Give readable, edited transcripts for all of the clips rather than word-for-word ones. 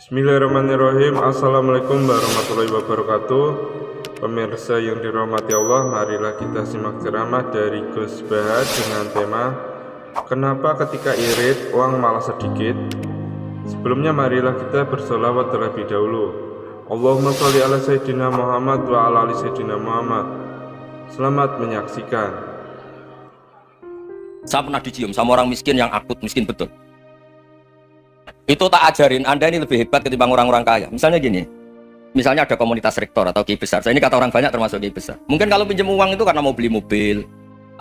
Bismillahirrahmanirrahim. Assalamualaikum warahmatullahi wabarakatuh. Pemirsa yang dirahmati Allah, marilah kita simak ceramah dari Gus Bahad dengan tema Kenapa ketika irit uang malah sedikit? Sebelumnya marilah kita bersolawat terlebih dahulu. Allahumma sholli ala Sayyidina Muhammad wa ala ali Sayyidina Muhammad. Selamat menyaksikan. Saya pernah dicium sama orang miskin yang akut miskin betul. Itu tak ajarin, Anda ini lebih hebat ketimbang orang-orang kaya. Misalnya gini, misalnya ada komunitas rektor atau kiai besar. Saya ini kata orang banyak termasuk kiai besar. Mungkin kalau pinjam uang itu karena mau beli mobil,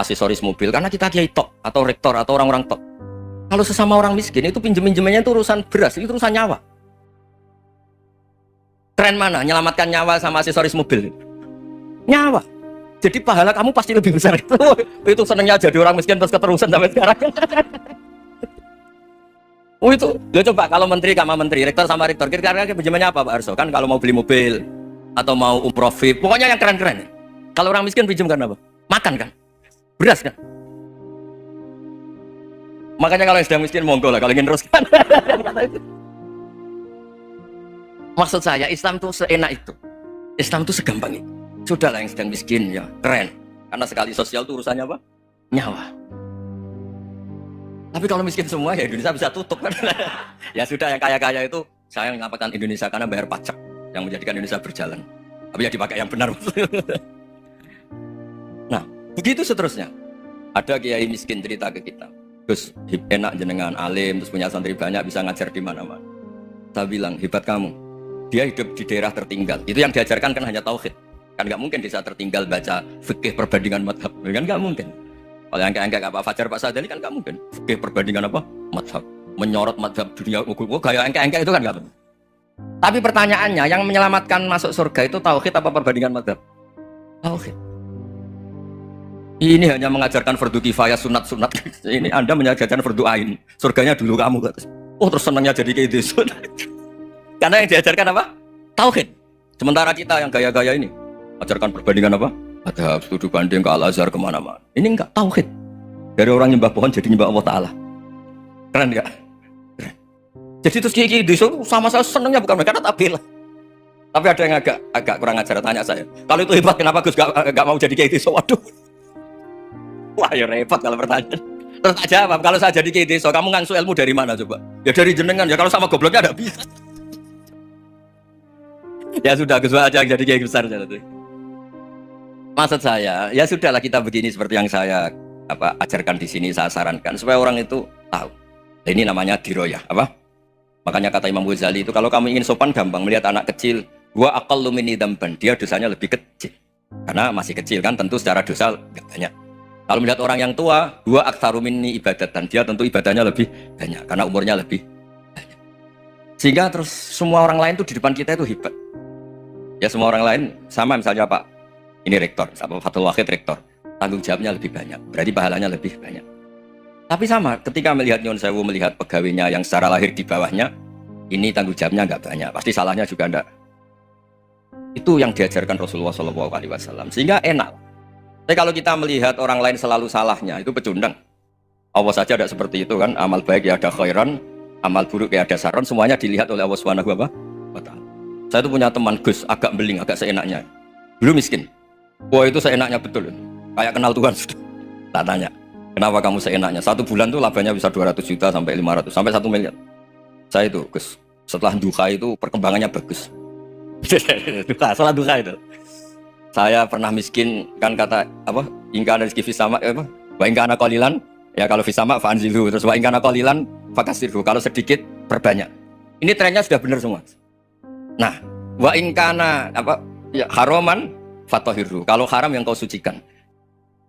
aksesoris mobil, karena kita kiai tok atau rektor atau orang-orang tok. Kalau sesama orang miskin itu pinjem-pinjemannya itu urusan beras, itu urusan nyawa. Tren mana? Menyelamatkan nyawa sama aksesoris mobil? Nyawa. Jadi pahala kamu pasti lebih besar itu. Itu senangnya jadi orang miskin terus keterusan sampai sekarang. Oh itu, lo coba kalau menteri sama menteri, rektor sama rektor, kira-kira pinjamannya apa Pak Arso? Kan kalau mau beli mobil atau mau umroh VIP, pokoknya yang keren-keren. Kalau orang miskin pinjam kan apa? Makan kan? Beras kan? Makanya kalau yang sedang miskin monggo lah, kalau ingin teruskan. Maksud saya Islam itu seenak itu, Islam itu segampang itu. Sudahlah yang sedang miskin ya keren, karena sekali sosial itu urusannya apa? Nyawa. Tapi kalau miskin semua ya Indonesia bisa tutup kan. Ya sudah yang kaya-kaya itu saya mengatakan Indonesia karena bayar pajak yang menjadikan Indonesia berjalan. Tapi ya dipakai yang benar. Nah, begitu seterusnya. Ada kiai miskin cerita ke kita. Gus, enak jenengan alim, terus punya santri banyak, bisa ngajar di mana-mana. Saya bilang, hebat kamu. Dia hidup di daerah tertinggal. Itu yang diajarkan kan hanya tauhid. Kan nggak mungkin desa tertinggal baca fikih perbandingan madhab. Kan nggak mungkin. Kalau yang kayak Pak Fajar, Pak Sadali kan nggak mungkin. Fikih perbandingan apa? Madhab. Menyorot madhab dunia hukum. Gaya engke-engke itu kan nggak mungkin. Tapi pertanyaannya, yang menyelamatkan masuk surga itu tauhid apa perbandingan madhab? Tauhid. Ini hanya mengajarkan fardu kifayah, sunat-sunat. Ini Anda mengajarkan fardu ain. Surganya dulu kamu. Oh terus senangnya jadi kayak gitu. Karena yang diajarkan apa? Tauhid. Sementara kita yang gaya-gaya ini ajarkan perbandingan apa? Ada studi banding ke Al-Azhar kemana-mana. Ini enggak tauhid. Dari orang nyembah pohon jadi nyembah Allah Ta'ala. Keren enggak? Keren. Jadi terus kiai desa sama saya senangnya bukan mereka, karena tak bela. Tapi ada yang agak kurang ajar, tanya saya. Kalau itu hebat kenapa Gus gak mau jadi kiai desa? Waduh. Wah ya repot kalau pertanyaan. Terus tak jawab, kalau saya jadi kiai desa, kamu ngangsu ilmu dari mana coba? Ya dari jenengan, ya kalau sama gobloknya enggak bisa. Ya sudah, Gus aja yang jadi kiai besar saja. Maksud saya, ya sudahlah kita begini seperti yang saya ajarkan di sini, saya sarankan supaya orang itu tahu. Ini namanya diroyah, apa? Makanya kata Imam Ghazali itu kalau kamu ingin sopan gampang melihat anak kecil, gua aqallu minni dzamban, dia dosanya lebih kecil. Karena masih kecil kan, tentu secara dosa enggak banyak. Kalau melihat orang yang tua, gua aktsaru minni ibadatan, dia tentu ibadahnya lebih banyak karena umurnya lebih banyak. Sehingga terus semua orang lain tuh di depan kita itu hebat. Ya semua orang lain sama, misalnya Pak ini rektor, sama Fathul Wahid rektor, tanggung jawabnya lebih banyak, berarti pahalanya lebih banyak. Tapi sama, ketika melihat Nyun Sewu, melihat pegawainya yang secara lahir di bawahnya, ini tanggung jawabnya nggak banyak, pasti salahnya juga enggak. Itu yang diajarkan Rasulullah SAW, sehingga enak. Tapi kalau kita melihat orang lain selalu salahnya, itu pecundang. Allah saja ada seperti itu kan, amal baik ya ada khairan, amal buruk ya ada saron, semuanya dilihat oleh Allah Subhanahu wa Ta'ala. Saya tuh punya teman Gus, agak beling, agak seenaknya. Dulu miskin. Wah itu seenaknya betul, kayak kenal Tuhan sudah. Tak tanya, kenapa kamu seenaknya? 1 bulan tuh labanya bisa 200 juta sampai 500, sampai 1 miliar. Saya itu, Gus, setelah duha itu perkembangannya bagus. Setelah duha itu. Saya pernah miskin, kan kata, ingka rezeki fisama, wa ingka anak qalilan, ya kalau fisama fa'anzilu, terus wa ingka anak qalilan fakasirhu, kalau sedikit, perbanyak. Ini trennya sudah benar semua. Nah, wa ingka ya, haroman, fatohiru, kalau haram yang kau sucikan.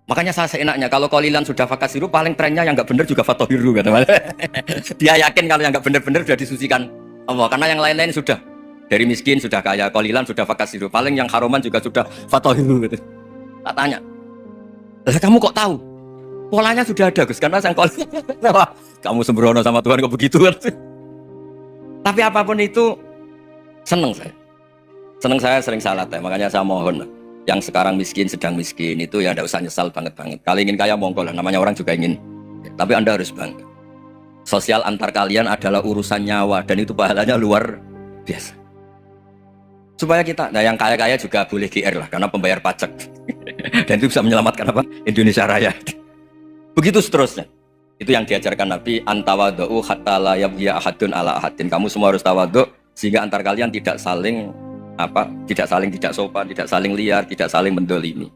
Makanya saya seenaknya kalau qalilan sudah fakasiru, paling trennya yang nggak benar juga fatohiru kata. Dia yakin kalau yang nggak benar-benar sudah disucikan Allah, karena yang lain-lain sudah dari miskin sudah kaya, qalilan sudah fakasiru, paling yang haroman juga sudah fatohiru gitu. Tak tanya, kamu kok tahu? Polanya sudah ada Gus, karena yang qalilan. Kamu sembrono sama Tuhan kok begitu kan? Tapi apapun itu seneng saya. Seneng saya sering salat ya, makanya saya mohon yang sekarang miskin, sedang miskin itu ya tidak usah nyesal banget-banget. Kalau ingin kaya monggo lah, namanya orang juga ingin. Tapi Anda harus bangga. Sosial antar kalian adalah urusan nyawa dan itu pahalanya luar biasa. Supaya kita, nah yang kaya-kaya juga boleh GR lah, karena pembayar pajak. Dan itu bisa menyelamatkan apa? Indonesia Raya. Begitu seterusnya. Itu yang diajarkan Nabi, antawadhu hatta la yabghiya ahadun ala ahadin. Kamu semua harus tawadhu sehingga antar kalian tidak saling tidak sopan, tidak saling liar, tidak saling mendolimi.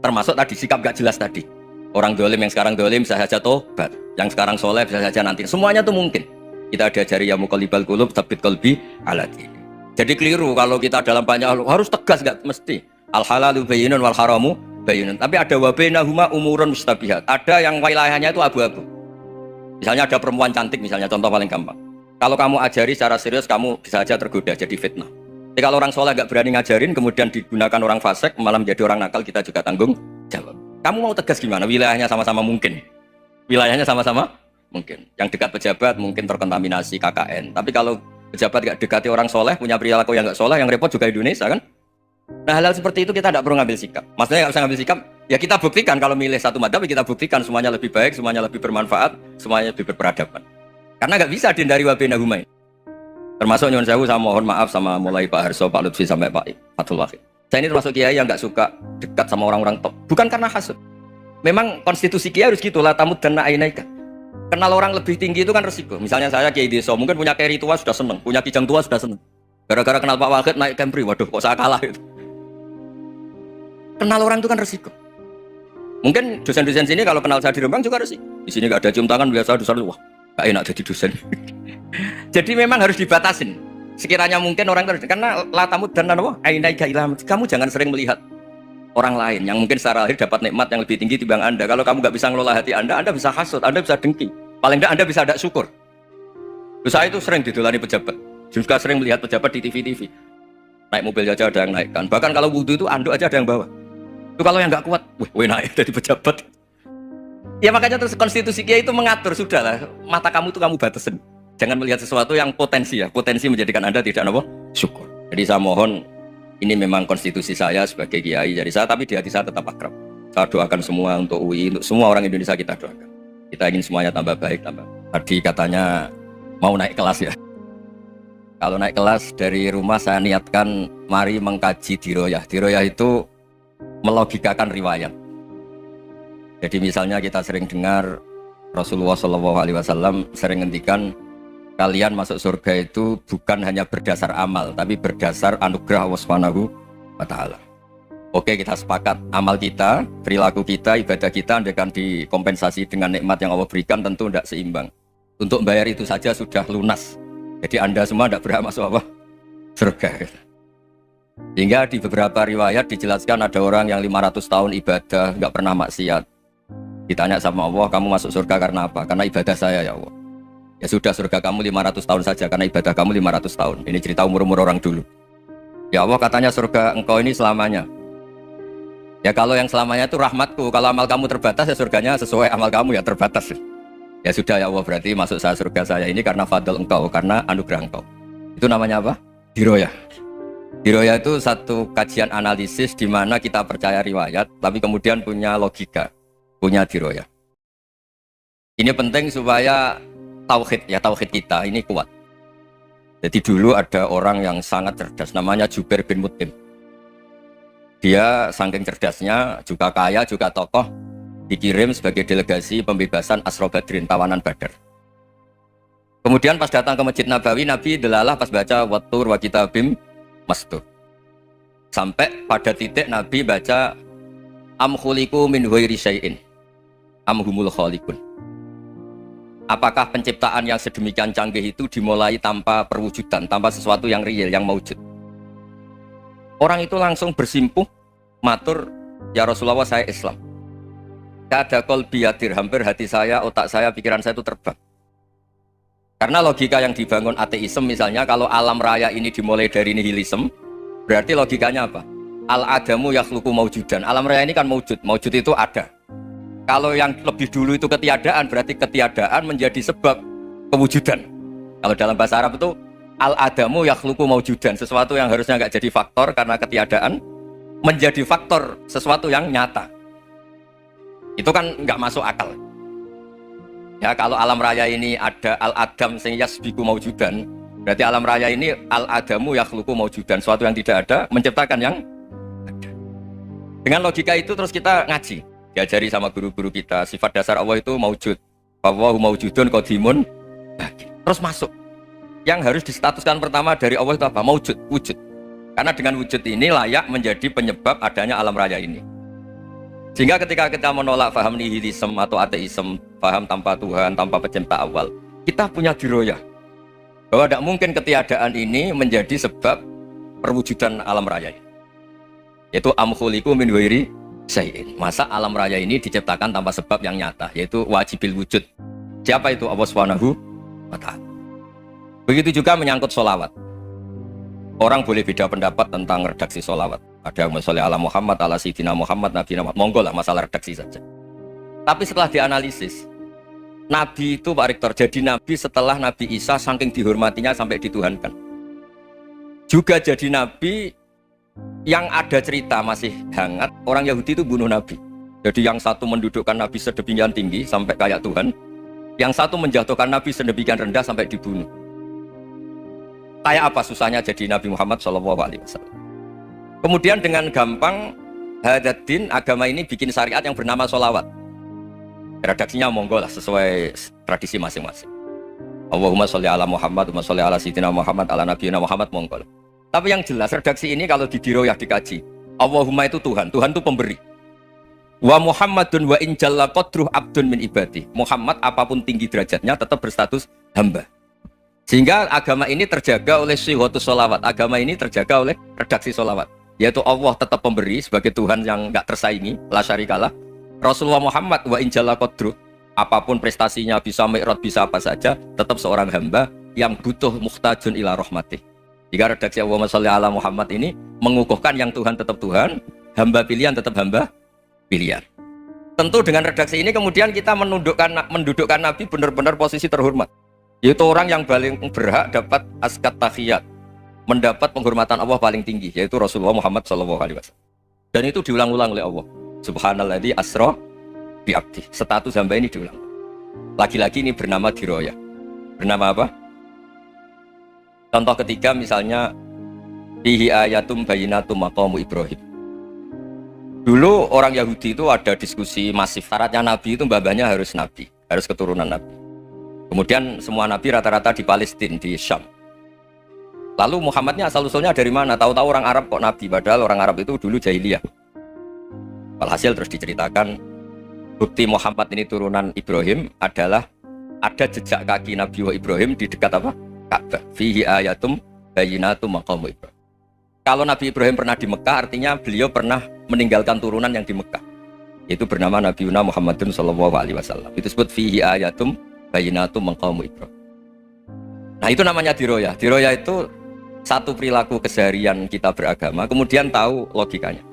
Termasuk tadi sikap gak jelas tadi. Orang dolim yang sekarang dolim bisa saja tobat, yang sekarang soleh bisa saja nanti. Semuanya tuh mungkin. Kita diajari ya muqallibal qulub tsabbit qalbi ala dinik. Jadi keliru kalau kita dalam banyak hal harus tegas, gak mesti. Al halalu bayyinun wal haramu bayyinun. Tapi ada wa bainahuma umurun mustabihat. Ada yang wilayahnya itu abu-abu. Misalnya ada perempuan cantik, misalnya contoh paling gampang. Kalau kamu ajari secara serius, kamu bisa aja tergoda jadi fitnah. Tapi kalau orang soleh gak berani ngajarin, kemudian digunakan orang fasik, malah menjadi orang nakal, kita juga tanggung jawab. Kamu mau tegas gimana? Wilayahnya sama-sama mungkin. Wilayahnya sama-sama mungkin. Yang dekat pejabat mungkin terkontaminasi KKN. Tapi kalau pejabat gak dekati orang soleh, punya perilaku yang gak soleh, yang repot juga Indonesia kan? Nah hal-hal seperti itu kita tidak perlu ngambil sikap. Maksudnya gak usah ngambil sikap, ya kita buktikan kalau milih satu madzhab, kita buktikan semuanya lebih baik, semuanya lebih bermanfaat, semuanya lebih berperadaban. Karena gak bisa dihindari wa bainahuma. Termasuk nyuwun sewu, saya mohon maaf sama mulai Pak Harso, Pak Lutfi sampai Pak Fathul Wahid. Saya ini termasuk kiai yang gak suka dekat sama orang-orang top. Bukan karena hasud. Memang konstitusi kiai harus gitu lah, tamud dan na'inaika. Kenal orang lebih tinggi itu kan resiko. Misalnya saya kiai desa, mungkin punya keri tua sudah seneng, punya kijang tua sudah seneng. Gara-gara kenal Pak Wahid naik Camry, waduh kok saya kalah itu. Kenal orang itu kan resiko. Mungkin dosen-dosen sini kalau kenal saya di Rembang juga resiko. Di sini gak ada cium tangan, biasa dosen, wah gak enak jadi dosen. Jadi memang harus dibatasin. Sekiranya mungkin orang itu, karena latamud dan kamu jangan sering melihat orang lain yang mungkin secara lahir dapat nikmat yang lebih tinggi dibanding Anda. Kalau kamu gak bisa ngelola hati Anda bisa hasut, Anda bisa dengki. Paling tidak Anda bisa ada syukur. Saya itu sering didolani pejabat. Juga sering melihat pejabat di TV-TV. Naik mobil aja ada yang naikkan. Bahkan kalau wudhu itu anduk aja ada yang bawa. Itu kalau yang nggak kuat, wih naik dari pejabat. Ya makanya terus konstitusi kiai itu mengatur, sudahlah mata kamu tuh kamu batasin. Jangan melihat sesuatu yang potensi menjadikan Anda tidak apa syukur. Jadi saya mohon, ini memang konstitusi saya sebagai kiai. Jadi saya tapi di hati saya tetap akrab. Saya doakan semua untuk UI, untuk semua orang Indonesia kita doakan. Kita ingin semuanya tambah baik, tambah. Tadi katanya mau naik kelas ya. Kalau naik kelas dari rumah saya niatkan mari mengkaji diroyah. Diroyah itu melogikakan riwayat. Jadi misalnya kita sering dengar Rasulullah SAW sering ngendikan kalian masuk surga itu bukan hanya berdasar amal, tapi berdasar anugerah Allah Subhanahu wa Ta'ala. Oke, kita sepakat amal kita, perilaku kita, ibadah kita andaikan dikompensasi dengan nikmat yang Allah berikan tentu tidak seimbang. Untuk bayar itu saja sudah lunas. Jadi Anda semua tidak berhak masuk apa? Surga. Hingga di beberapa riwayat dijelaskan ada orang yang 500 tahun ibadah, nggak pernah maksiat. Ditanya sama Allah, kamu masuk surga karena apa? Karena ibadah saya ya Allah. Ya sudah, surga kamu 500 tahun saja karena ibadah kamu 500 tahun. Ini cerita umur-umur orang dulu. Ya Allah, katanya surga engkau ini selamanya. Ya kalau yang selamanya itu rahmatku. Kalau amal kamu terbatas ya surganya sesuai amal kamu ya terbatas. Ya sudah ya Allah, berarti masuk saya surga saya ini karena fadl engkau, karena anugerah engkau. Itu namanya apa? Diroyah. Diroyah itu satu kajian analisis di mana kita percaya riwayat, tapi kemudian punya logika, punya diroyah. Ini penting supaya tauhid kita ini kuat. Jadi dulu ada orang yang sangat cerdas, namanya Jubair bin Mut'im. Dia saking cerdasnya, juga kaya, juga tokoh, dikirim sebagai delegasi pembebasan Asra Badrin, tawanan Badar. Kemudian pas datang ke Masjid Nabawi, Nabi delalah pas baca Wattur wa kitabim mastur. Sampai pada titik Nabi baca am khuliqu min ghairi syai'in am humul khaliqun. Apakah penciptaan yang sedemikian canggih itu dimulai tanpa perwujudan, tanpa sesuatu yang real, yang maujud? Orang itu langsung bersimpuh, matur, ya Rasulullah saya Islam. Kada qalbi yadir, hampir hati saya, otak saya, pikiran saya itu terbang. Karena logika yang dibangun ateisme misalnya, kalau alam raya ini dimulai dari nihilisme, berarti logikanya apa? Al-adamu yakhluqu maujudan. Alam raya ini kan maujud, maujud itu ada. Kalau yang lebih dulu itu ketiadaan, berarti ketiadaan menjadi sebab kewujudan. Kalau dalam bahasa Arab itu al-adamu yakhluqu maujudan, sesuatu yang harusnya nggak jadi faktor karena ketiadaan menjadi faktor sesuatu yang nyata. Itu kan nggak masuk akal. Ya kalau alam raya ini ada al-adam sing yasbiqu maujudan, Berarti alam raya ini al-adamu yakhluqu maujudan, suatu yang tidak ada menciptakan yang ada. Dengan logika itu terus kita ngaji, diajari sama guru-guru kita sifat dasar Allah itu maujud. Wallahu maujudun qadimun. Terus masuk. Yang harus distatuskan pertama dari Allah itu apa? Maujud, wujud. Karena dengan wujud ini layak menjadi penyebab adanya alam raya ini. Sehingga ketika kita menolak faham nihilisme atau ateisme, faham tanpa Tuhan, tanpa pencipta awal, kita punya diroyah bahwa tidak mungkin ketiadaan ini menjadi sebab perwujudan alam raya ini. Yaitu amkhuliku min wairi syai'in. Masa alam raya ini diciptakan tanpa sebab yang nyata, yaitu wajibil wujud. Siapa itu? Allah Subhanahu wa ta'ala. Begitu juga menyangkut sholawat. Orang boleh beda pendapat tentang redaksi sholawat. Ada masalah ala Muhammad, ala Sayyidina Muhammad, Nabi Muhammad. Monggo lah masalah redaksi saja. Tapi setelah dianalisis, Nabi itu Pak Rektor jadi Nabi setelah Nabi Isa saking dihormatinya sampai dituhankan. Juga jadi Nabi yang ada cerita masih hangat, orang Yahudi itu bunuh Nabi. Jadi yang satu mendudukkan Nabi sedemikian tinggi sampai kayak Tuhan, yang satu menjatuhkan Nabi sedemikian rendah sampai dibunuh. Kayak apa susahnya jadi Nabi Muhammad SAW. Kemudian dengan gampang Hadaddin agama ini bikin syariat yang bernama sholawat. Redaksinya monggo lah sesuai tradisi masing-masing. Allahumma sholli ala Muhammad, Allahumma sholli ala Sayyidina Muhammad, ala Nabiyina Muhammad, monggo lah. Tapi yang jelas redaksi ini kalau didiroyah dikaji, Allahumma itu Tuhan, Tuhan itu pemberi. Wa Muhammadun wa in jalla qadruh abdun min ibadi. Muhammad apapun tinggi derajatnya tetap berstatus hamba. Sehingga agama ini terjaga oleh syihotus sholawat. Agama ini terjaga oleh redaksi sholawat. Yaitu Allah tetap pemberi sebagai Tuhan yang enggak tersaingi, la syarikalah. Rasulullah Muhammad wa in jalla qadruh, apapun prestasinya, bisa mi'raj, bisa apa saja, tetap seorang hamba yang butuh muhtajun ila rahmatih. Jika redaksi Allahumma sholli ala Muhammad ini mengukuhkan yang Tuhan tetap Tuhan, hamba pilihan tetap hamba pilihan. Tentu dengan redaksi ini kemudian kita mendudukkan Nabi benar-benar posisi terhormat. Yaitu orang yang paling berhak dapat askat tahiyat, mendapat penghormatan Allah paling tinggi, yaitu Rasulullah Muhammad SAW. Dan itu diulang-ulang oleh Allah. Subhanalladzi asra bi abdi. Status hamba ini diulang. Lagi-lagi ini bernama diroyah. Bernama apa? Contoh ketiga misalnya fihi ayatum bayyinatum maqamu Ibrahim. Dulu orang Yahudi itu ada diskusi masif. Syaratnya Nabi itu mbah-mbahnya harus Nabi, harus keturunan Nabi. Kemudian semua Nabi rata-rata di Palestina, di Syam. Lalu Muhammadnya asal-usulnya dari mana? Tahu-tahu orang Arab kok Nabi, padahal orang Arab itu dulu jahiliyah. Walhasil terus diceritakan bukti Muhammad ini turunan Ibrahim adalah ada jejak kaki Nabi Ibrahim di dekat apa? Ka'bah. Fihi ayatum bayyinatum maqamu Ibrahim. Kalau Nabi Ibrahim pernah di Mekah, artinya beliau pernah meninggalkan turunan yang di Mekah. Itu bernama Nabiuna Muhammadun SAW. Itu disebut fihi ayatum bayyinatum maqamu Ibrahim. Nah itu namanya diroyah. Diroyah itu satu perilaku keseharian kita beragama, kemudian tahu logikanya.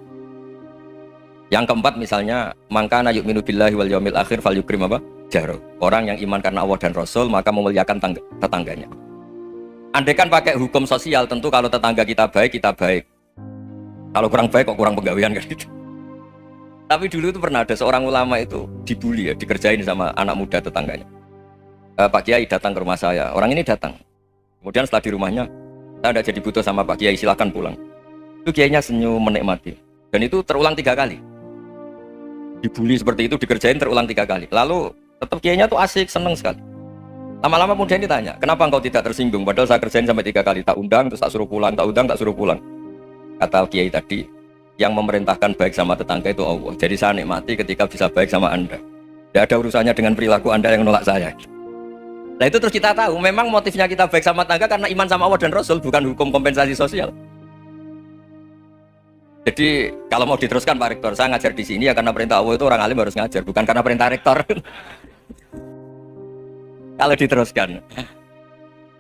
Yang keempat misalnya, mangkana yu'minu billahi wal yaumil akhir falyukrim apa? Jaro. Orang yang iman karena Allah dan Rasul, maka memuliakan tetangganya. Andaikan pakai hukum sosial, tentu kalau tetangga kita baik, kita baik. Kalau kurang baik, kok kurang penggawean kan gitu. Tapi dulu itu pernah ada seorang ulama itu dibully ya, dikerjain sama anak muda tetangganya. Pak Kiai datang ke rumah saya, orang ini datang. Kemudian setelah di rumahnya, saya tidak jadi butuh sama Pak Kiai, silakan pulang. Itu Kiainya senyum menikmati. Dan itu terulang 3 kali. Dibully seperti itu, dikerjain terulang 3 kali. Lalu tetap Kiainya tuh asik, seneng sekali. Lama-lama kemudian ditanya, kenapa engkau tidak tersinggung? Padahal saya kerjain sampai 3 kali, tak undang, terus tak suruh pulang, tak undang, tak suruh pulang. Kata Kiai tadi, yang memerintahkan baik sama tetangga itu Allah. Jadi saya nikmati ketika bisa baik sama Anda. Tidak ada urusannya dengan perilaku Anda yang menolak saya. Nah itu terus kita tahu, memang motifnya kita baik sama tetangga karena iman sama Allah dan Rasul, bukan hukum kompensasi sosial. Jadi kalau mau diteruskan Pak Rektor, saya ngajar di sini ya karena perintah Allah itu orang alim harus ngajar, bukan karena perintah Rektor. Kalau diteruskan.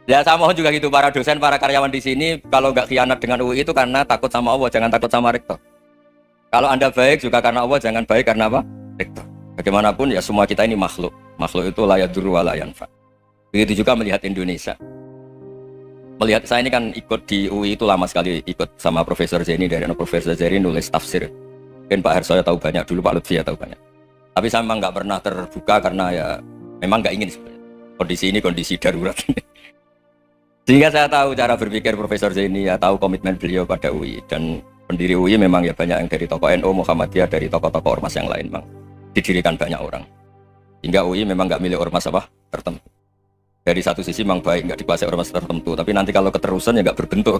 Ya saya mohon juga gitu, para dosen, para karyawan di sini, kalau nggak khianat dengan UI itu karena takut sama Allah, jangan takut sama Rektor. Kalau Anda baik juga karena Allah, jangan baik karena apa? Rektor. Bagaimanapun ya semua kita ini makhluk. Makhluk itu la yadurru wa la yanfa. Begitu juga melihat Indonesia. Melihat saya ini kan ikut di UI itu lama sekali, ikut sama Profesor Zeni, dari Profesor Zeni nulis tafsir. Mungkin Pak Hersoyo tahu banyak, dulu Pak Lutfi ya tahu banyak. Tapi saya memang nggak pernah terbuka karena ya memang nggak ingin sebenarnya. Kondisi ini kondisi darurat. Sehingga saya tahu cara berpikir Profesor Zaini, ya tahu komitmen beliau pada UI, dan pendiri UI memang ya banyak yang dari tokoh NU, Muhammadiyah, dari tokoh-tokoh ormas yang lain memang didirikan banyak orang. Hingga UI memang nggak milik ormas apa tertentu. Dari satu sisi memang baik, nggak dikuasai ormas tertentu, tapi nanti kalau keterusan ya nggak berbentuk.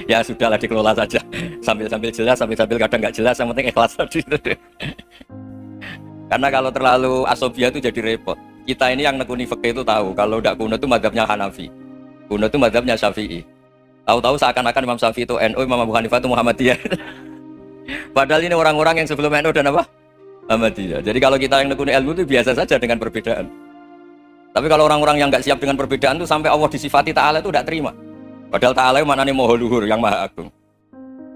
Ya sudahlah, dikelola saja, sambil jelas, sambil kadang nggak jelas, yang penting ikhlas tadi. Karena kalau terlalu asobia itu jadi repot. Kita ini yang nekuni fikih itu tahu, kalau udah kuno itu mazhabnya Hanafi, kuno itu mazhabnya Syafi'i. Tahu-tahu seakan-akan Imam Syafi'i itu NU, Imam Abu Hanifah itu Muhammadiyah. Padahal ini orang-orang yang sebelum NU dan apa? Muhammadiyah. Jadi kalau kita yang nekuni ilmu itu biasa saja dengan perbedaan. Tapi kalau orang-orang yang nggak siap dengan perbedaan itu sampai Allah disifati Ta'ala itu tidak terima. Padahal Ta'ala itu maknanya Maha Luhur, yang Maha Agung.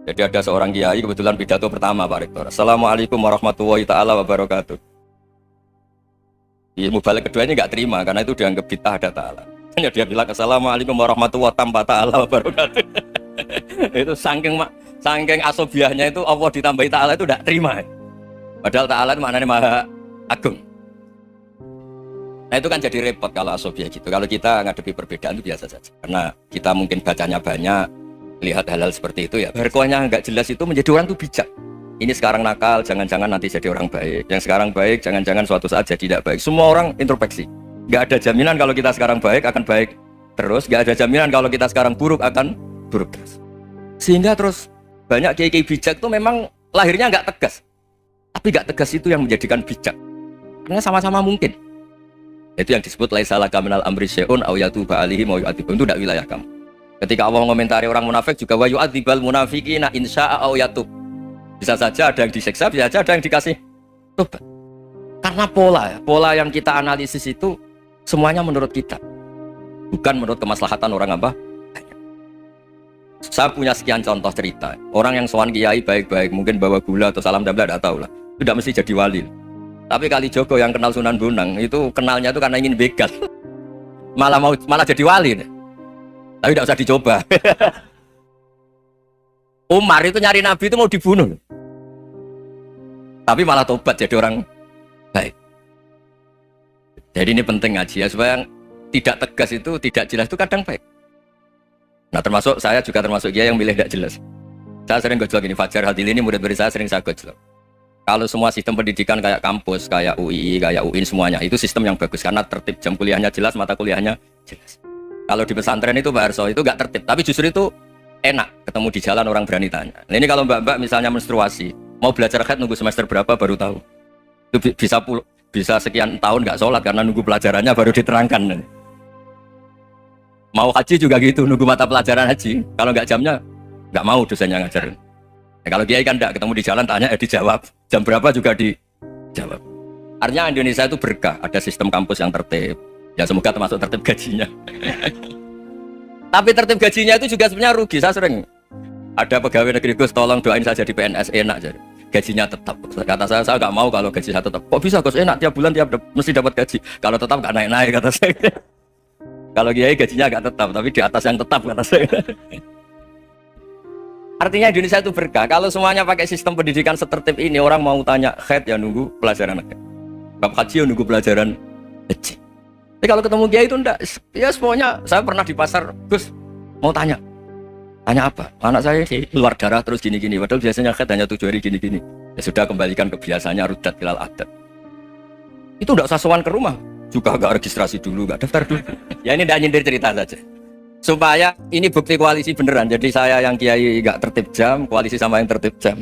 Jadi ada seorang kiai kebetulan pidato pertama Pak Rektor. Assalamualaikum warahmatullahi ta'ala wabarakatuh. Ilmu balik keduanya nggak terima karena itu dianggap bid'ah ada Ta'ala. Hanya dia bilang Assalamualaikum warahmatullahi ta'ala wabarakatuh. Itu saking asobiahnya itu Allah ditambahi Ta'ala itu tidak terima. Padahal Ta'ala itu maknanya Maha Agung. Nah itu kan jadi repot kalau asobiah gitu. Kalau kita ngadepi perbedaan itu biasa saja. Karena kita mungkin bacanya banyak, lihat hal-hal seperti itu ya. Berkuahnya nggak jelas itu menjadi orang tuh bijak. Ini sekarang nakal, jangan-jangan nanti jadi orang baik. Yang sekarang baik, jangan-jangan suatu saat jadi tidak baik. Semua orang introspeksi. Nggak ada jaminan kalau kita sekarang baik akan baik terus. Nggak ada jaminan kalau kita sekarang buruk akan buruk terus. Sehingga terus banyak kiai-kiai bijak itu memang lahirnya nggak tegas. Tapi nggak tegas itu yang menjadikan bijak. Karena sama-sama mungkin. Itu yang disebut laisa laka minal amri syai'un aw yatuba alaihim aw yu'adzibum. Itu tidak wilayah kamu. Ketika Allah mengomentari orang munafik juga wa yu'adzibal munafiqina insya'a aw yatub. Bisa saja ada yang disiksa, bisa saja ada yang dikasih tobat. Karena pola yang kita analisis itu semuanya menurut kita. Bukan menurut kemaslahatan orang apa? Saya punya sekian contoh cerita. Orang yang sowan kiai baik-baik, mungkin bawa gula atau salam damla, tidak tahu lah. Tidak mesti jadi wali. Tapi Kali Jogo yang kenal Sunan Bonang itu kenalnya itu karena ingin begal. Malah jadi wali. Tapi tidak usah dicoba. Umar itu nyari Nabi itu mau dibunuh. Tapi malah tobat jadi orang baik. Jadi ini penting ngaji ya, supaya tidak tegas itu, tidak jelas itu kadang baik. Nah termasuk saya juga termasuk dia yang milih tidak jelas. Saya sering gojlok ini, Fajar Hadil ini murid-murid saya sering saya gojlok. Kalau semua sistem pendidikan kayak kampus, kayak UII, kayak UIN semuanya, itu sistem yang bagus karena tertib, jam kuliahnya jelas, mata kuliahnya jelas. Kalau di pesantren itu Pak Arso itu gak tertib, tapi justru itu enak ketemu di jalan orang berani tanya. Nah, ini kalau mbak-mbak misalnya menstruasi, mau belajar haid nunggu semester berapa baru tahu. Itu bisa sekian tahun nggak sholat karena nunggu pelajarannya baru diterangkan. Mau haji juga gitu, nunggu mata pelajaran haji. Kalau nggak jamnya nggak mau dosennya ngajarin. Nah, kalau kiai kan nggak ketemu di jalan tanya dijawab. Jam berapa juga dijawab. Artinya Indonesia itu berkah, ada sistem kampus yang tertib. Ya semoga termasuk tertib gajinya. Tapi tertib gajinya itu juga sebenarnya rugi. Saya sering ada pegawai negeri Gus, tolong doain saya jadi PNS enak jadi. Gajinya tetap. Kata saya nggak mau kalau gaji saya tetap. Kok bisa Gus enak tiap bulan mesti dapat gaji. Kalau tetap nggak naik-naik kata saya. Kalau kiai gajinya nggak tetap, tapi di atas yang tetap kata saya. Artinya Indonesia itu berkah. Kalau semuanya pakai sistem pendidikan setertib ini, orang mau tanya haid ya nunggu pelajaran haid. Bab haji ya nunggu pelajaran haji. Tapi kalau ketemu kiai itu enggak, ya semuanya. Saya pernah di pasar, Gus mau tanya apa? Anak saya keluar darah terus gini-gini. Padahal biasanya haid hanya 7 hari gini-gini. Ya sudah kembalikan ke biasanya, rudat ilal adat. Itu enggak usah sowan ke rumah, juga enggak registrasi dulu, enggak daftar dulu. Ya ini enggak nyindir cerita saja. Supaya ini bukti koalisi beneran. Jadi saya yang kiai enggak tertib jam, koalisi sama yang tertib jam.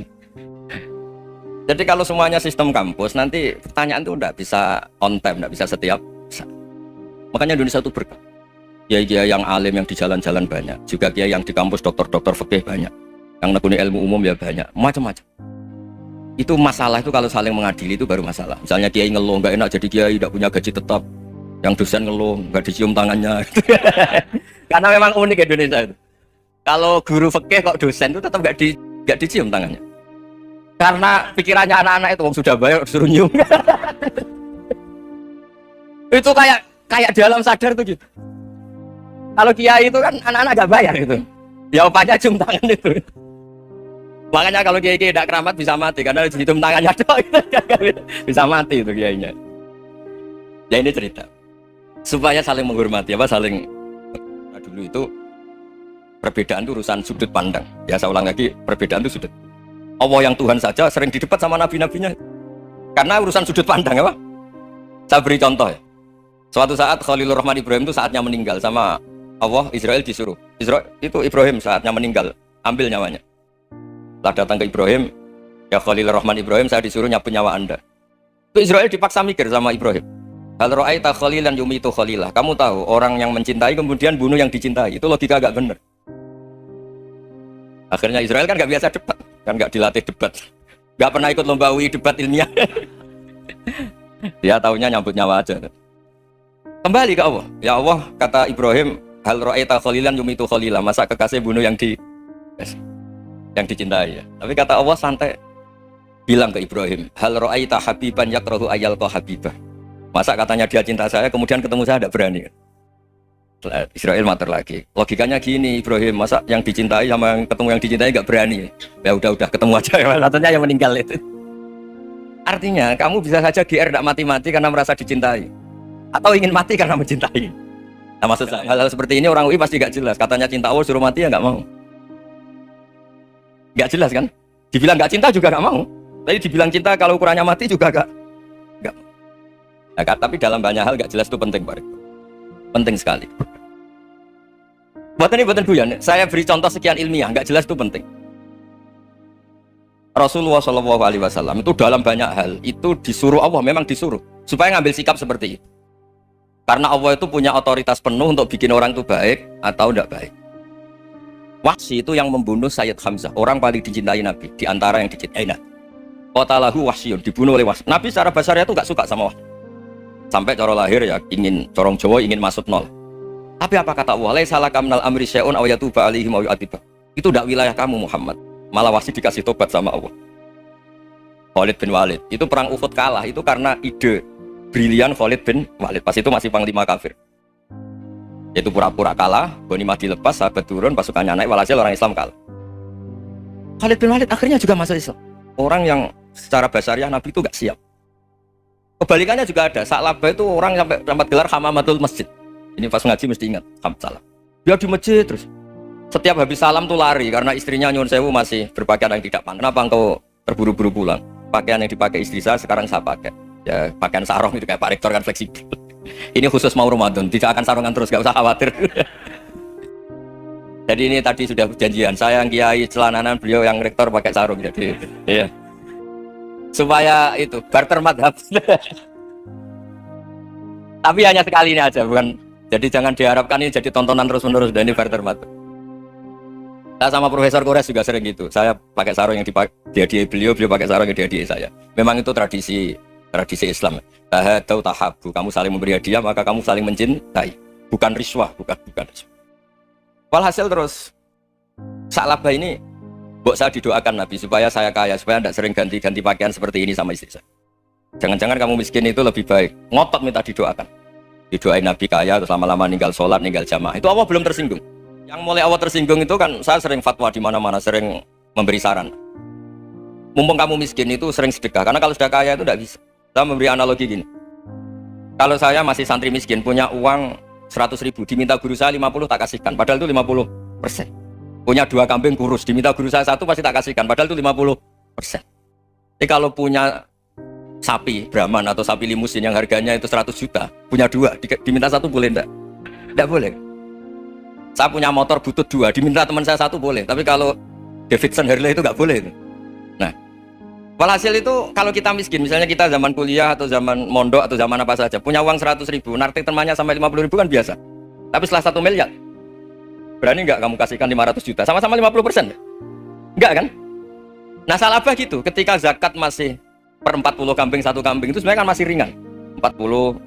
Jadi kalau semuanya sistem kampus, nanti pertanyaan itu enggak bisa on time, enggak bisa setiap saat. Makanya Indonesia itu berkah. Kiai-kiai yang alim yang di jalan-jalan banyak, juga kiai yang di kampus dokter-dokter fikih banyak, yang nekuni ilmu umum ya banyak, macam-macam. Itu masalah itu kalau saling mengadili itu baru masalah. Misalnya kiai ngeluh nggak enak jadi kiai, tidak punya gaji tetap, yang dosen ngeluh nggak dicium tangannya. Karena memang unik Indonesia itu. Kalau guru fikih kok dosen itu tetap nggak dicium tangannya. Karena pikirannya anak-anak itu, wong sudah bayar suruh nyium. Itu kayak di alam sadar tuh gitu. Kalau kiai itu kan anak-anak gak bayar itu. Ya opanya cium tangan itu. Makanya kalau kiai tidak keramat bisa mati karena cium tangannya doang. Bisa mati itu kiainya. Ya ini cerita. Supaya saling menghormati saling dulu itu perbedaan itu urusan sudut pandang. Ya saya ulang lagi, perbedaan itu sudut. Allah yang Tuhan saja sering didebat sama nabi-nabinya. Karena urusan sudut pandang apa? Saya beri contoh ya. Suatu saat Khalilur Rahman Ibrahim itu saatnya meninggal sama Allah, Israel disuruh. Itu Ibrahim saatnya meninggal, ambil nyawanya. Setelah datang ke Ibrahim, ya Khalilur Rahman Ibrahim, saya disuruh nyabut nyawa Anda. Itu Israel dipaksa mikir sama Ibrahim. Hal ra'aita khalilan yumitu khalilah. Kamu tahu orang yang mencintai kemudian bunuh yang dicintai. Itu logika agak benar. Akhirnya Israel kan gak biasa debat, kan gak dilatih debat, gak pernah ikut lomba UI debat ilmiah. Dia taunya nyambut nyawa aja. Kembali ke Allah. Ya Allah, kata Ibrahim, hal ra'aita khalilan yumitu khalilah. Masa kekasih bunuh yang dicintai ya. Tapi kata Allah santai. Bilang ke Ibrahim, hal ra'aita habiban yakrahu ayyalqa habibah. Masa katanya dia cinta saya, kemudian ketemu saya tidak berani. Israel mater lagi. Logikanya gini, Ibrahim, masa yang dicintai sama yang ketemu yang dicintai nggak berani? Ya udah ketemu aja. Katanya yang meninggal itu. Artinya kamu bisa saja GR tidak mati-mati karena merasa dicintai, atau ingin mati karena mencintai. Nah, maksud saya hal-hal seperti ini orang UI pasti nggak jelas. Katanya cinta Allah suruh mati ya nggak mau. Nggak jelas kan? Dibilang nggak cinta juga nggak mau. Tapi dibilang cinta kalau ukurannya mati juga nggak. Nah, tapi dalam banyak hal nggak jelas itu penting, Pak. Penting sekali. Buatan guyon. Saya beri contoh sekian ilmiah, nggak jelas itu penting. Rasulullah SAW itu dalam banyak hal itu disuruh Allah, memang disuruh supaya ngambil sikap seperti itu. Karena Allah itu punya otoritas penuh untuk bikin orang itu baik atau tidak baik. Wahsy itu yang membunuh Sayyid Hamzah, orang paling dicintai Nabi di antara yang dicintai Nabi. Qatalahu Wahsyun, dibunuh oleh Wahsy. Nabi secara basarnya itu nggak suka sama Wahsy. Sampai cara lahir ya ingin corong Jawa ingin masuk nol. Tapi apa kata Allah? Laisa laka minal amri syai'un aw yatuba alaihim aw yu'adzibah. Itu tidak wilayah kamu Muhammad. Malah Wahsy dikasih tobat sama Allah. Khalid bin Walid itu perang Uhud kalah itu karena ide brilian Khalid bin Walid. Pas itu masih panglima kafir. Yaitu pura-pura kalah, ghanimah dilepas, sahabat turun, pasukannya naik, walhasil orang Islam kalah. Khalid bin Walid akhirnya juga masuk Islam. Orang yang secara basariah Nabi itu gak siap. Kebalikannya juga ada. Sa'labah itu orang sampai dapat gelar hamamatul masjid. Ini pas ngaji mesti ingat salam. Dia di masjid terus. Setiap habis salam tuh lari karena istrinya nyuwun sewu masih berpakaian yang tidak pantas. Kenapa engkau terburu-buru pulang? Pakaian yang dipakai istri saya sekarang saya pakai. Ya pakaian sarung itu kayak Pak Rektor kan fleksibel. Ini khusus mau Ramadan, tidak akan sarungan terus, gak usah khawatir. Jadi ini tadi sudah perjanjian. Saya yang kiai celananan, beliau yang rektor pakai sarung. Jadi iya. Supaya itu barter madhab. Tapi hanya sekali ini aja, bukan. Jadi jangan diharapkan ini jadi tontonan terus-menerus. Dan ini barter madhab. Saya sama Profesor Kores juga sering gitu. Saya pakai sarung yang dihadiahi beliau pakai sarung yang dihadiahi saya. Memang itu tradisi Islam. Tahadau tahabu. Kamu saling memberi hadiah maka kamu saling mencintai. Bukan riswah, bukan riswah. Walhasil terus Sa'labah ini Mbok saya didoakan Nabi supaya saya kaya, supaya tidak sering ganti-ganti pakaian seperti ini sama istri saya. Jangan-jangan kamu miskin itu lebih baik. Ngotot minta didoakan. Didoain Nabi kaya, terus lama-lama ninggal sholat, ninggal jamaah. Itu Allah belum tersinggung. Yang mulai Allah tersinggung itu kan saya sering fatwa di mana-mana, sering memberi saran. Mumpung kamu miskin itu sering sedekah, karena kalau sudah kaya itu tidak bisa. Saya memberi analogi gini. Kalau saya masih santri miskin, punya uang 100.000, diminta guru saya 50 tak kasihkan, padahal itu 50%. Punya 2 kambing kurus, diminta guru saya 1 pasti tak kasihkan, padahal itu 50%. Jadi kalau punya sapi Brahman atau sapi limusin yang harganya itu 100 juta, punya 2, diminta 1 boleh enggak? Enggak boleh. Saya punya motor butuh 2, diminta teman saya 1 boleh, tapi kalau Davidson Harley itu enggak boleh. Nah, walhasil itu kalau kita miskin, misalnya kita zaman kuliah atau zaman mondok atau zaman apa saja, punya uang 100.000, narik temannya sampai 50.000 kan biasa. Tapi setelah 1 miliar, berani nggak kamu kasihkan 500 juta? Sama-sama 50%? Enggak kan? Nah Sa'labah gitu, ketika zakat masih per 40 kambing 1 kambing itu sebenarnya kan masih ringan. 41,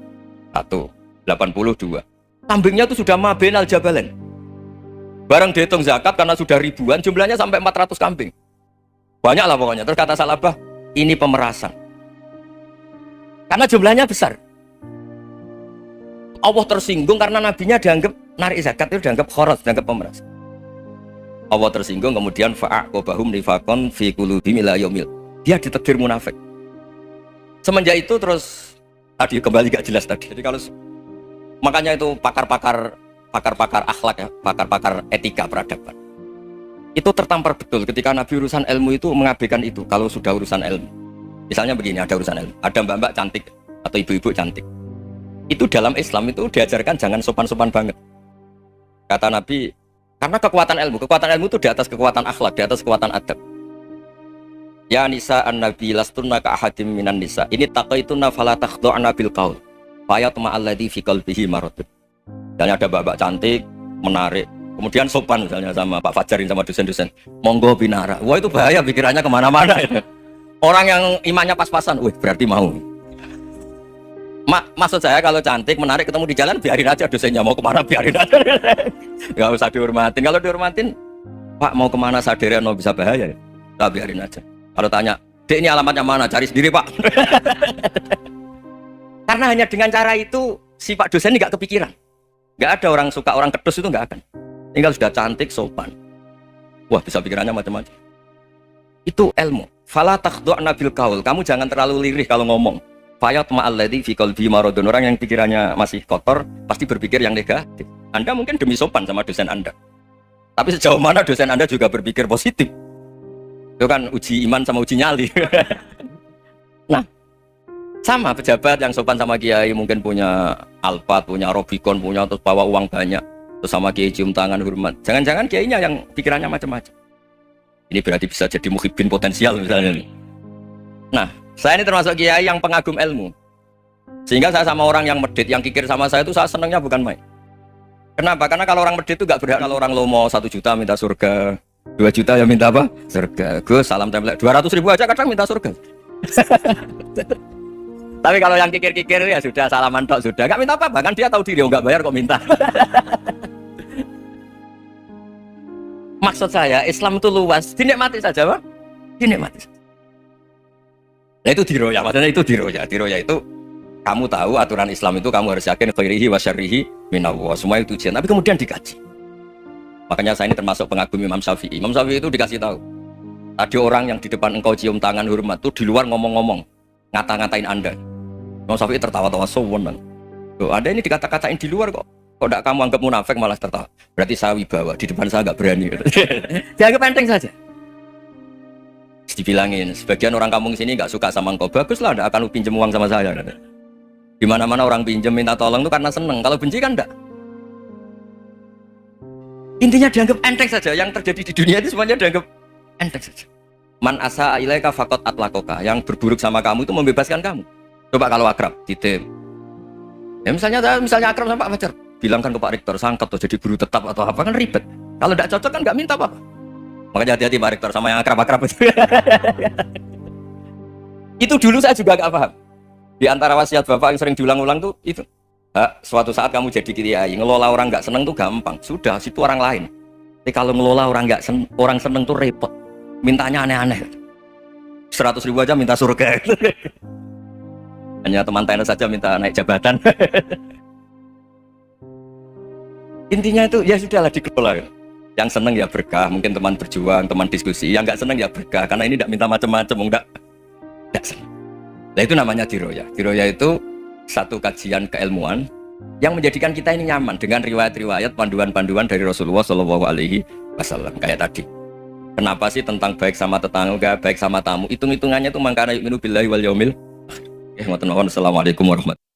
82. Kambingnya itu sudah mabenal jabalen. Barang dihitung zakat karena sudah ribuan, jumlahnya sampai 400 kambing. Banyak lah pokoknya. Terus kata Sa'labah, ini pemerasan. Karena jumlahnya besar. Allah tersinggung karena nabinya dianggap narik zakat itu dianggap khoros, dianggap pemeras. Allah tersinggung kemudian fa'aqobahum nifaqon fi qulubihim ila yaumil. Dia ditakdir munafik. Semenjak itu terus tadi kembali gak jelas tadi. Jadi kalau makanya itu pakar-pakar pakar-pakar akhlak ya, pakar-pakar etika peradaban. Itu tertampar betul ketika Nabi urusan ilmu itu mengabaikan itu. Kalau sudah urusan ilmu, misalnya begini, ada urusan ilmu, ada mbak-mbak cantik atau ibu-ibu cantik, itu dalam Islam itu diajarkan jangan sopan-sopan banget. Kata Nabi, karena kekuatan ilmu itu di atas kekuatan akhlak, di atas kekuatan adab. Ya nisa an-nabi lastunna ka ahadim minan nisa. Ini taqaituna fala takhdu'na bil qaul. Fayatma alladhi fi qalbihi maradun. Misalnya ada mbak-mbak cantik, menarik, kemudian sopan misalnya sama Pak Fajarin sama dosen-dosen. Monggo binara. Wah itu bahaya pikirannya kemana-mana. Orang yang imannya pas-pasan, wih berarti mau. Maksud saya kalau cantik, menarik, ketemu di jalan, biarin aja dosennya mau kemana, biarin aja. Gak usah dihormatin. Kalau dihormatin, Pak mau kemana sadarian mau bisa bahaya ya? Nah, biarin aja. Kalau tanya, Dek ini alamatnya mana? Cari sendiri Pak. Karena hanya dengan cara itu, si Pak dosen ini gak kepikiran. Gak ada orang suka orang kedus itu gak akan. Tinggal sudah cantik, sopan. Wah bisa pikirannya macam-macam. Itu ilmu. Fala takhdu'na bil qaul. Kamu jangan terlalu lirih kalau ngomong. Fayat ma'alladzi fi qalbi maradun. Orang yang pikirannya masih kotor pasti berpikir yang negatif. Anda mungkin demi sopan sama dosen Anda. Tapi sejauh mana dosen Anda juga berpikir positif? Itu kan uji iman sama uji nyali. Nah, sama pejabat yang sopan sama kiai mungkin punya Alphard, punya Robicon, punya terus bawa uang banyak. Terus sama kiai cium tangan hormat. Jangan-jangan kiainya yang pikirannya macam-macam. Ini berarti bisa jadi muhibbin potensial misalnya. Nah, saya ini termasuk kiai yang pengagum ilmu. Sehingga saya sama orang yang medit, yang kikir sama saya itu saya senangnya bukan main. Kenapa? Karena kalau orang medit itu gak berhak. Kalau orang lomo 1 juta minta surga, 2 juta ya minta apa? Surga. Gus salam template 200.000 aja kadang minta surga. Tapi kalau yang kikir-kikir ya sudah salaman tok sudah. Gak minta apa-apa kan dia tahu diri gak bayar kok minta. Maksud saya Islam itu luas, dinikmati saja Pak. Dinikmati saja. Nah itu diroya, maksudnya itu diroya. Diroya itu kamu tahu aturan Islam itu kamu harus yakin khairihi wa syarrihi minallah. Semua itu ujian, tapi kemudian dikaji. Makanya saya ini termasuk pengagum Imam Syafi'i. Imam Syafi'i itu dikasih tahu. Tadi orang yang di depan engkau cium tangan hormat itu di luar ngomong-ngomong, ngata-ngatain Anda. Imam Syafi'i tertawa-tawa sowan. Loh, Anda ini dikata-katain di luar kok. Kok tidak kamu anggap munafik malah tertawa. Berarti saya wibawa, di depan saya nggak berani. Dianggap enteng saja. Dibilangin, sebagian orang kampung sini nggak suka sama engkau. Baguslah, tidak akan pinjam uang sama saya. Di mana-mana orang pinjam minta tolong itu karena seneng. Kalau benci kan enggak. Intinya dianggap enteng saja. Yang terjadi di dunia itu semuanya dianggap enteng saja. Man asa ilaika faqat atlakoka. Yang berburuk sama kamu itu membebaskan kamu. Coba kalau akrab, titip. Ya misalnya akrab sama Pak Fajar, bilangkan ke Pak Rektor, sangkat tuh jadi guru tetap atau apa kan ribet. Kalau tidak cocok kan nggak minta apa-apa. Makanya hati-hati Pak Rektor sama yang akrab-akrab itu. Itu dulu saya juga nggak paham. Di antara wasiat Bapak yang sering diulang-ulang tuh itu. Suatu saat kamu jadi kiai, ngelola orang nggak seneng tuh gampang. Sudah, situ orang lain. Tapi kalau ngelola orang nggak orang seneng tuh repot. Mintanya aneh-aneh. 100.000 aja minta surga. Hanya teman tenis saja minta naik jabatan. Intinya itu ya sudahlah dikelola. Yang seneng ya berkah, mungkin teman berjuang, teman diskusi. Yang nggak seneng ya berkah, karena ini tidak minta macam-macam, enggak seneng. Nah itu namanya diroya. Diroya itu satu kajian keilmuan yang menjadikan kita ini nyaman dengan riwayat-riwayat, panduan-panduan dari Rasulullah SAW kayak tadi. Kenapa sih tentang baik sama tetangga, baik sama tamu? Hitung-hitungannya itu mangkana yu'minu billahi wal yaumil. Assalamualaikum warahmatullahi wabarakatuh.